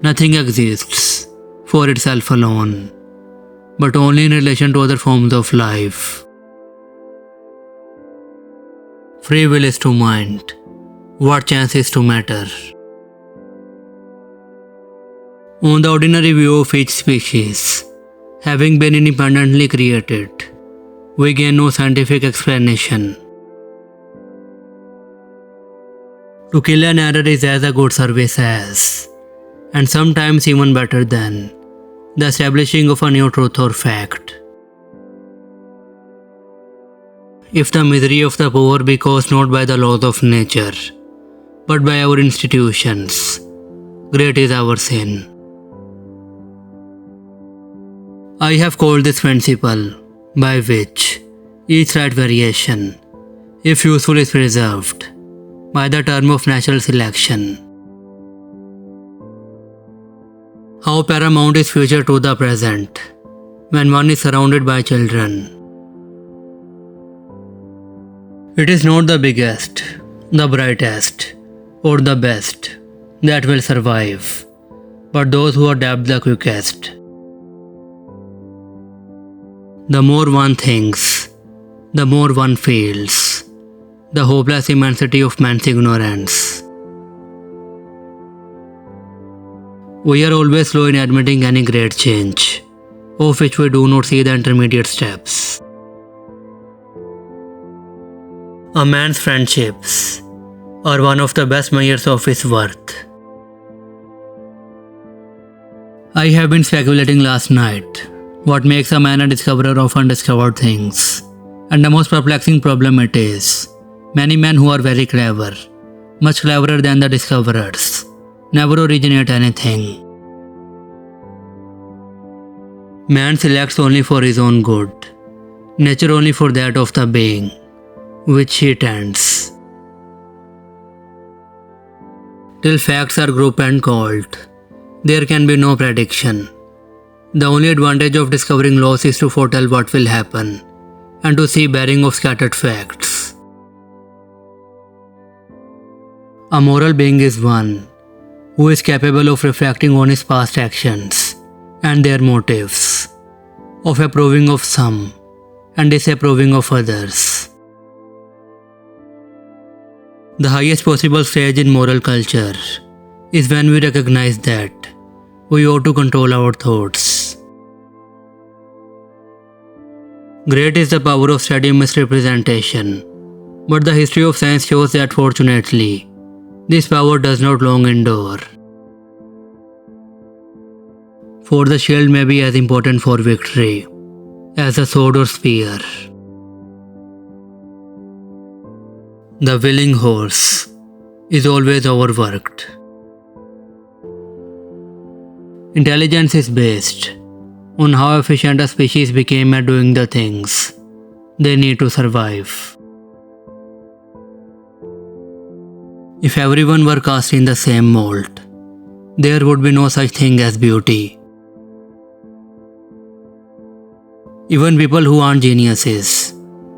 Nothing exists for itself alone, but only in relation to other forms of life. Free will is to mind. What chance is to matter? On the ordinary view of each species, having been independently created, we gain no scientific explanation. To kill an error is as a good service as, and sometimes even better than, the establishing of a new truth or fact. If the misery of the poor be caused not by the laws of nature, but by our institutions, great is our sin. I have called this principle, by which each slight variation, if useful, is preserved, by the term of natural selection. How paramount is future to the present, when one is surrounded by children. It is not the biggest, the brightest, or the best that will survive, but those who adapt the quickest. The more one thinks, the more one feels the hopeless immensity of man's ignorance. We are always slow in admitting any great change, of which we do not see the intermediate steps. A man's friendships are one of the best measures of his worth. I have been speculating last night what makes a man a discoverer of undiscovered things, and the most perplexing problem it is, many men who are very clever, much cleverer than the discoverers, never originate anything. Man selects only for his own good, nature only for that of the being, which he tends. Till facts are grouped and called, there can be no prediction. The only advantage of discovering laws is to foretell what will happen, and to see bearing of scattered facts. A moral being is one who is capable of reflecting on his past actions and their motives, of approving of some and disapproving of others. The highest possible stage in moral culture is when we recognize that we ought to control our thoughts. Great is the power of steady misrepresentation, but the history of science shows that fortunately, this power does not long endure. For the shield may be as important for victory as a sword or spear. The willing horse is always overworked. Intelligence is based on how efficient a species became at doing the things they need to survive. If everyone were cast in the same mold, there would be no such thing as beauty. Even people who aren't geniuses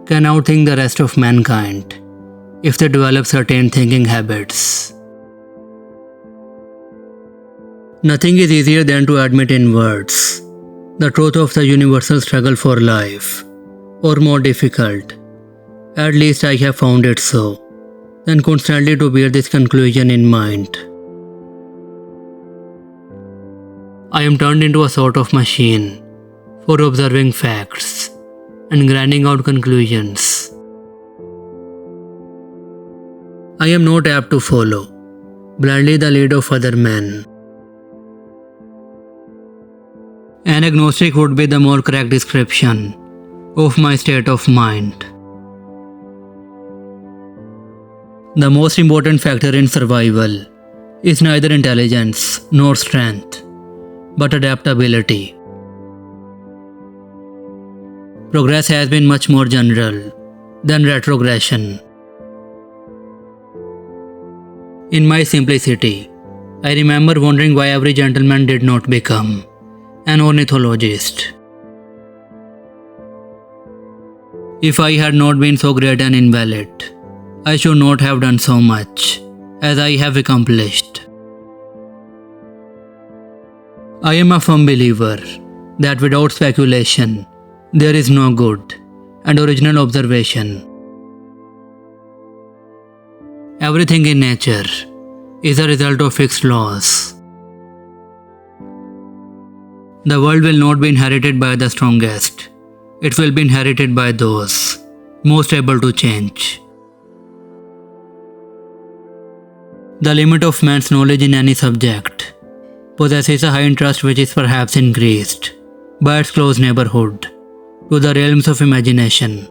can outthink the rest of mankind if they develop certain thinking habits. Nothing is easier than to admit in words the truth of the universal struggle for life, or more difficult, at least I have found it so, than constantly to bear this conclusion in mind. I am turned into a sort of machine for observing facts and grinding out conclusions. I am not apt to follow blindly the lead of other men. An agnostic would be the more correct description of my state of mind. The most important factor in survival is neither intelligence nor strength, but adaptability. Progress has been much more general than retrogression. In my simplicity, I remember wondering why every gentleman did not become an ornithologist. If I had not been so great an invalid, I should not have done so much as I have accomplished. I am a firm believer that without speculation, there is no good and original observation. Everything in nature is a result of fixed laws. The world will not be inherited by the strongest. It will be inherited by those most able to change. The limit of man's knowledge in any subject possesses a high interest which is perhaps increased by its close neighborhood to the realms of imagination.